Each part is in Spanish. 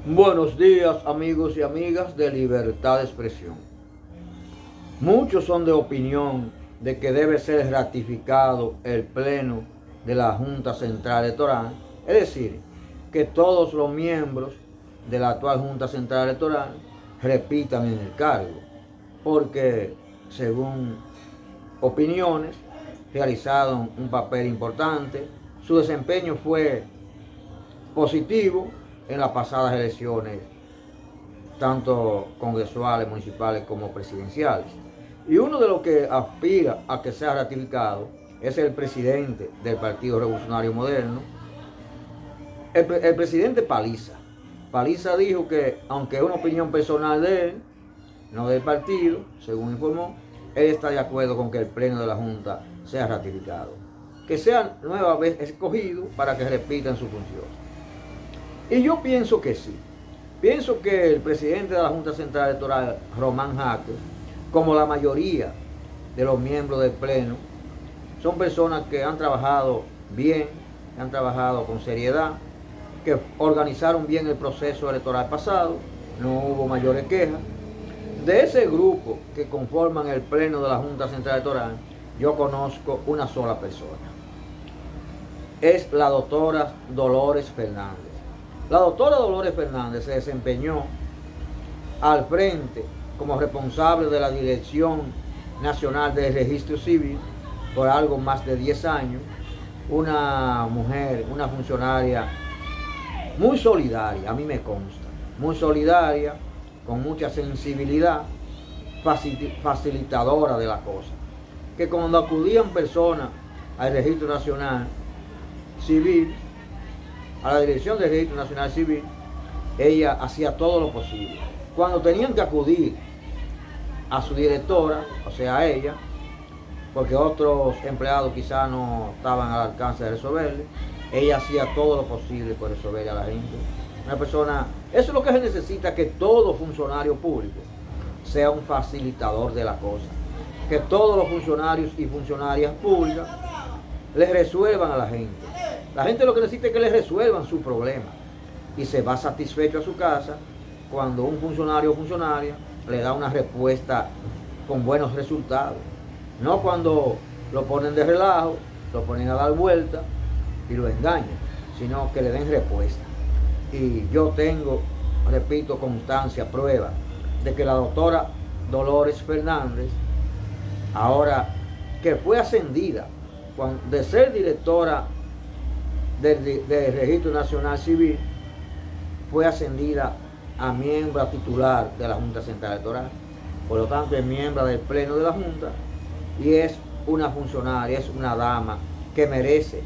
Buenos días, amigos y amigas de Libertad de Expresión. Muchos son de opinión de que debe ser ratificado el pleno de la Junta Central Electoral, es decir, que todos los miembros de la actual Junta Central Electoral repitan en el cargo, porque según opiniones realizaron un papel importante, su desempeño fue positivo en las pasadas elecciones, tanto congresuales, municipales como presidenciales. Y uno de los que aspira a que sea ratificado es el presidente del Partido Revolucionario Moderno, el presidente Paliza. Paliza dijo que, aunque es una opinión personal de él, no del partido, según informó, él está de acuerdo con que el pleno de la Junta sea ratificado, que sea nueva vez escogido para que repitan su función. Y yo pienso que sí. Pienso que el presidente de la Junta Central Electoral, Román Jaques, como la mayoría de los miembros del Pleno, son personas que han trabajado bien, que han trabajado con seriedad, que organizaron bien el proceso electoral pasado, no hubo mayores quejas. De ese grupo que conforman el Pleno de la Junta Central Electoral, yo conozco una sola persona. Es la doctora Dolores Fernández. La doctora Dolores Fernández se desempeñó al frente como responsable de la Dirección Nacional del Registro Civil por algo más de 10 años. Una mujer, una funcionaria muy solidaria, a mí me consta, muy solidaria, con mucha sensibilidad, facilitadora de la cosa. Que cuando acudían personas al Registro Nacional Civil, a la Dirección del Registro Nacional Civil, ella hacía todo lo posible. Cuando tenían que acudir a su directora, o sea a ella, porque otros empleados quizás no estaban al alcance de resolverle, ella hacía todo lo posible por resolverle a la gente. Una persona, eso es lo que se necesita, que todo funcionario público sea un facilitador de la cosa, que todos los funcionarios y funcionarias públicas les resuelvan a la gente. La gente lo que necesita es que les resuelvan su problema y se va satisfecho a su casa cuando un funcionario o funcionaria le da una respuesta con buenos resultados. No cuando lo ponen de relajo, lo ponen a dar vuelta y lo engañan, sino que le den respuesta. Y yo tengo, repito, constancia, prueba de que la doctora Dolores Fernández, ahora que fue ascendida de ser directora del Registro Nacional Civil, fue ascendida a miembro titular de la Junta Central Electoral. Por lo tanto, es miembro del Pleno de la Junta y es una funcionaria, es una dama que merece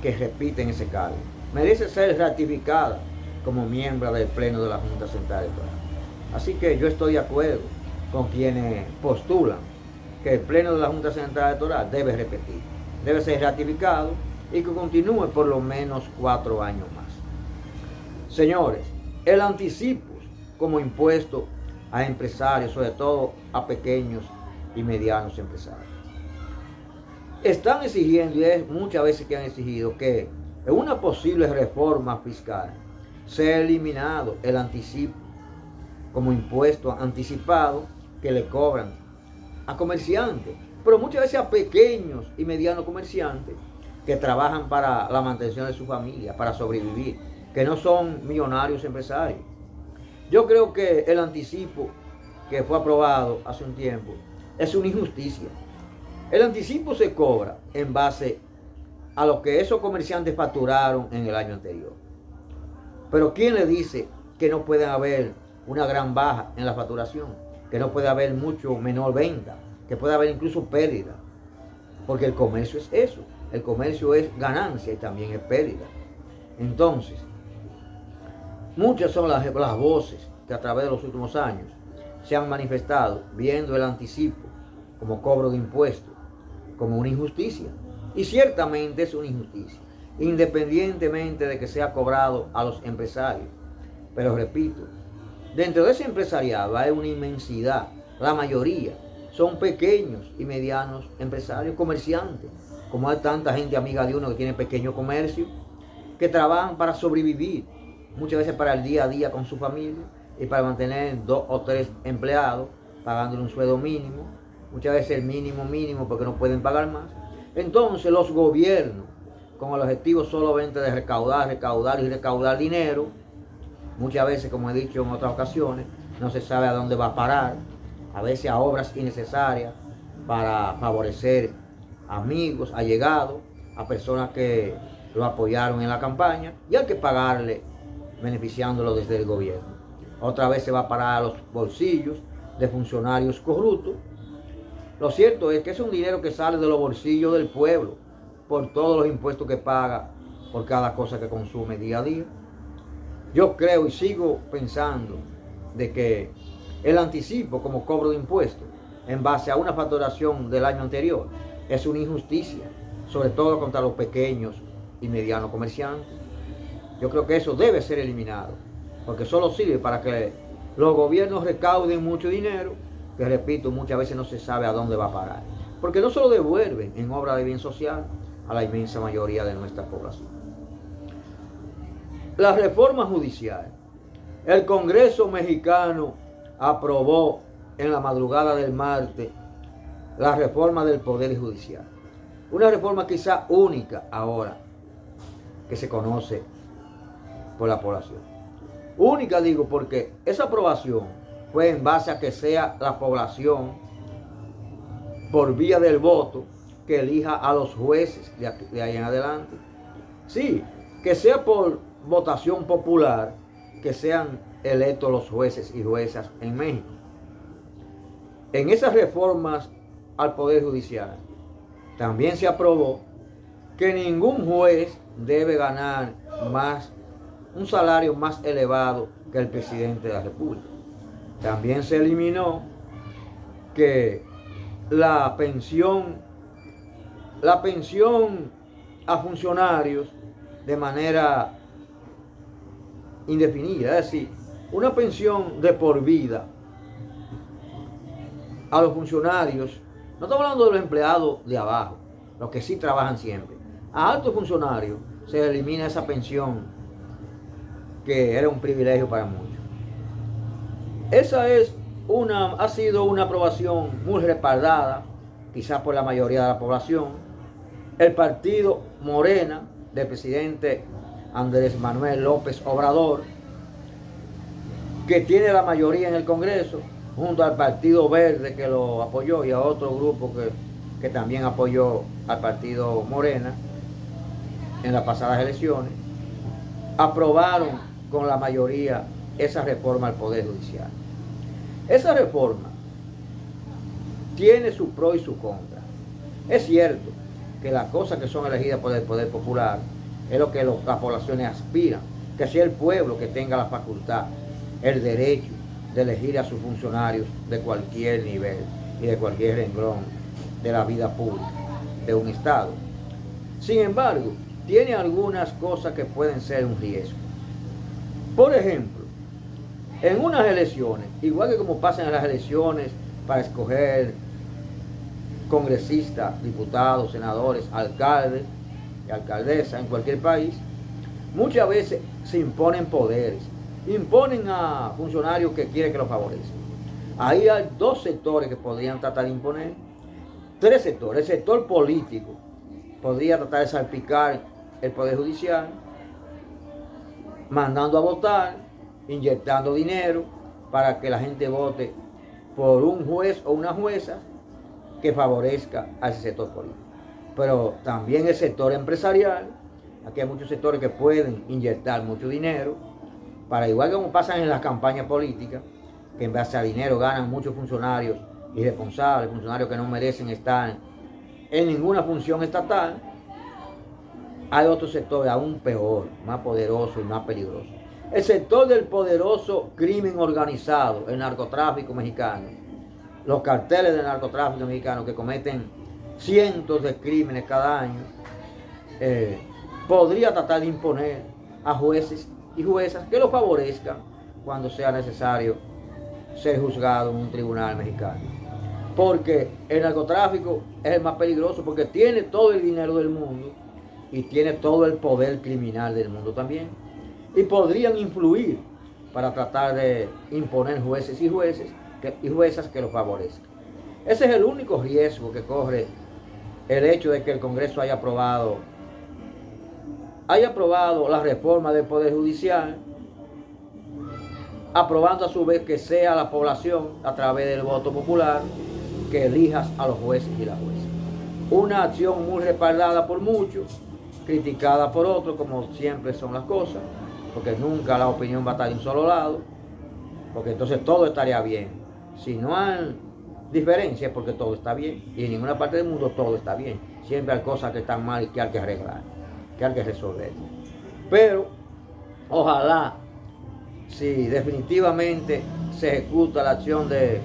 que repita en ese cargo. Merece ser ratificada como miembro del Pleno de la Junta Central Electoral. Así que yo estoy de acuerdo con quienes postulan que el Pleno de la Junta Central Electoral debe repetir, debe ser ratificado y que continúe por lo menos 4 años más. Señores, el anticipo como impuesto a empresarios, sobre todo a pequeños y medianos empresarios, están exigiendo, y es muchas veces que han exigido, que en una posible reforma fiscal sea eliminado el anticipo como impuesto anticipado que le cobran a comerciantes, pero muchas veces a pequeños y medianos comerciantes que trabajan para la mantención de su familia, para sobrevivir, que no son millonarios empresarios. Yo creo que el anticipo que fue aprobado hace un tiempo es una injusticia. El anticipo se cobra en base a lo que esos comerciantes facturaron en el año anterior. Pero ¿quién le dice que no puede haber una gran baja en la facturación? Que no puede haber mucho menor venta, que puede haber incluso pérdida. Porque el comercio es eso. El comercio es ganancia y también es pérdida. Entonces, muchas son las voces que a través de los últimos años se han manifestado viendo el anticipo como cobro de impuestos, como una injusticia. Y ciertamente es una injusticia, independientemente de que sea cobrado a los empresarios. Pero repito, dentro de ese empresariado hay una inmensidad, la mayoría son pequeños y medianos empresarios, comerciantes. Como hay tanta gente amiga de uno que tiene pequeño comercio, que trabajan para sobrevivir, muchas veces para el día a día con su familia y para mantener 2 o 3 empleados, pagándole un sueldo mínimo, muchas veces el mínimo porque no pueden pagar más. Entonces los gobiernos, con el objetivo solamente de recaudar dinero, muchas veces, como he dicho en otras ocasiones, no se sabe a dónde va a parar, a veces a obras innecesarias para favorecer amigos, allegados, a personas que lo apoyaron en la campaña, y hay que pagarle beneficiándolo desde el gobierno. Otra vez se va a parar a los bolsillos de funcionarios corruptos. Lo cierto es que es un dinero que sale de los bolsillos del pueblo por todos los impuestos que paga por cada cosa que consume día a día. Yo creo y sigo pensando de que el anticipo como cobro de impuestos en base a una facturación del año anterior es una injusticia, sobre todo contra los pequeños y medianos comerciantes. Yo creo que eso debe ser eliminado, porque solo sirve para que los gobiernos recauden mucho dinero, que repito, muchas veces no se sabe a dónde va a parar, porque no se lo devuelven en obra de bien social a la inmensa mayoría de nuestra población. La reforma judicial. El Congreso mexicano aprobó en la madrugada del martes la reforma del Poder Judicial. Una reforma quizá única ahora que se conoce por la población. Única digo porque esa aprobación fue en base a que sea la población por vía del voto que elija a los jueces de ahí en adelante. Sí, que sea por votación popular que sean electos los jueces y juezas en México. En esas reformas al Poder Judicial también se aprobó que ningún juez debe ganar un salario más elevado que el presidente de la República. También se eliminó que la pensión a funcionarios de manera indefinida, es decir, una pensión de por vida a los funcionarios, no estamos hablando de los empleados de abajo, los que sí trabajan siempre, a altos funcionarios se elimina esa pensión que era un privilegio para muchos. Esa ha sido una aprobación muy respaldada, quizás por la mayoría de la población. El partido Morena del presidente Andrés Manuel López Obrador, que tiene la mayoría en el Congreso, junto al Partido Verde que lo apoyó y a otro grupo que también apoyó al partido Morena en las pasadas elecciones, aprobaron con la mayoría esa reforma al Poder Judicial. Esa reforma tiene su pro y su contra. Es cierto que las cosas que son elegidas por el Poder Popular es lo que las poblaciones aspiran, que sea el pueblo que tenga la facultad, el derecho de elegir a sus funcionarios de cualquier nivel y de cualquier renglón de la vida pública de un Estado. Sin embargo, tiene algunas cosas que pueden ser un riesgo. Por ejemplo, en unas elecciones, igual que como pasan en las elecciones para escoger congresistas, diputados, senadores, alcaldes y alcaldesas en cualquier país, muchas veces se imponen poderes, imponen a funcionarios que quieren que los favorezcan. Ahí hay 2 sectores que podrían tratar de imponer, 3 sectores. El sector político podría tratar de salpicar el Poder Judicial, mandando a votar, inyectando dinero para que la gente vote por un juez o una jueza que favorezca a ese sector político. Pero también el sector empresarial, aquí hay muchos sectores que pueden inyectar mucho dinero, para igual que como pasan en las campañas políticas, que en base a dinero ganan muchos funcionarios irresponsables, funcionarios que no merecen estar en ninguna función estatal. Hay otro sector aún peor, más poderoso y más peligroso. El sector del poderoso crimen organizado, el narcotráfico mexicano, los carteles del narcotráfico mexicano que cometen cientos de crímenes cada año, podría tratar de imponer a jueces y juezas que lo favorezcan cuando sea necesario ser juzgado en un tribunal mexicano. Porque el narcotráfico es el más peligroso porque tiene todo el dinero del mundo y tiene todo el poder criminal del mundo también. y podrían influir para tratar de imponer jueces y juezas que los favorezcan. Ese es el único riesgo que corre el hecho de que el Congreso haya aprobado la reforma del Poder Judicial, aprobando a su vez que sea la población, a través del voto popular, que elija a los jueces y las juezas. Una acción muy respaldada por muchos, criticada por otros, como siempre son las cosas, porque nunca la opinión va a estar de un solo lado, porque entonces todo estaría bien. Si no hay diferencias, porque todo está bien, y en ninguna parte del mundo todo está bien. Siempre hay cosas que están mal y que hay que arreglar, que hay que resolver. Pero ojalá, si definitivamente se ejecuta la acción de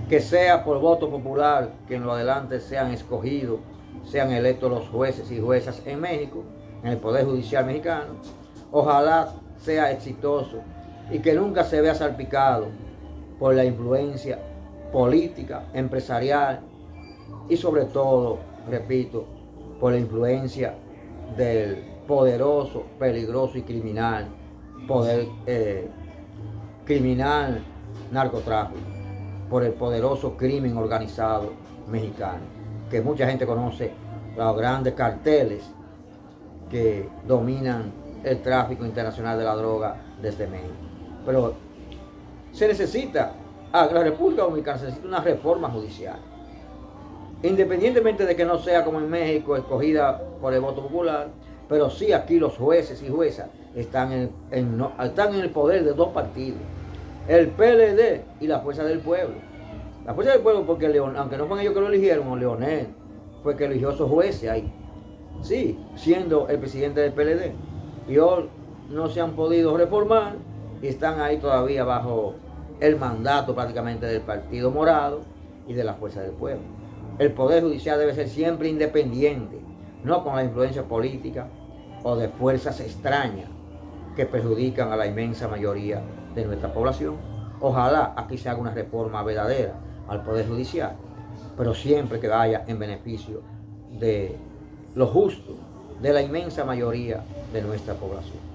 que sea por voto popular, que en lo adelante sean escogidos, sean electos los jueces y juezas en México, en el Poder Judicial mexicano, ojalá sea exitoso y que nunca se vea salpicado por la influencia política, empresarial y sobre todo, repito, por la influencia del poderoso, peligroso y criminal criminal narcotráfico, por el poderoso crimen organizado mexicano, que mucha gente conoce los grandes carteles que dominan el tráfico internacional de la droga desde México. Pero se necesita, la República Dominicana necesita una reforma judicial, independientemente de que no sea como en México, escogida por el voto popular, pero sí aquí los jueces y juezas están en el poder de dos partidos, el PLD y la Fuerza del Pueblo. La Fuerza del Pueblo porque aunque no fueron ellos que lo eligieron, Leonel fue que eligió a esos jueces ahí, sí, siendo el presidente del PLD. Y hoy no se han podido reformar y están ahí todavía bajo el mandato prácticamente del Partido Morado y de la Fuerza del Pueblo. El Poder Judicial debe ser siempre independiente, no con la influencia política o de fuerzas extrañas que perjudican a la inmensa mayoría de nuestra población. Ojalá aquí se haga una reforma verdadera al Poder Judicial, pero siempre que vaya en beneficio de lo justo de la inmensa mayoría de nuestra población.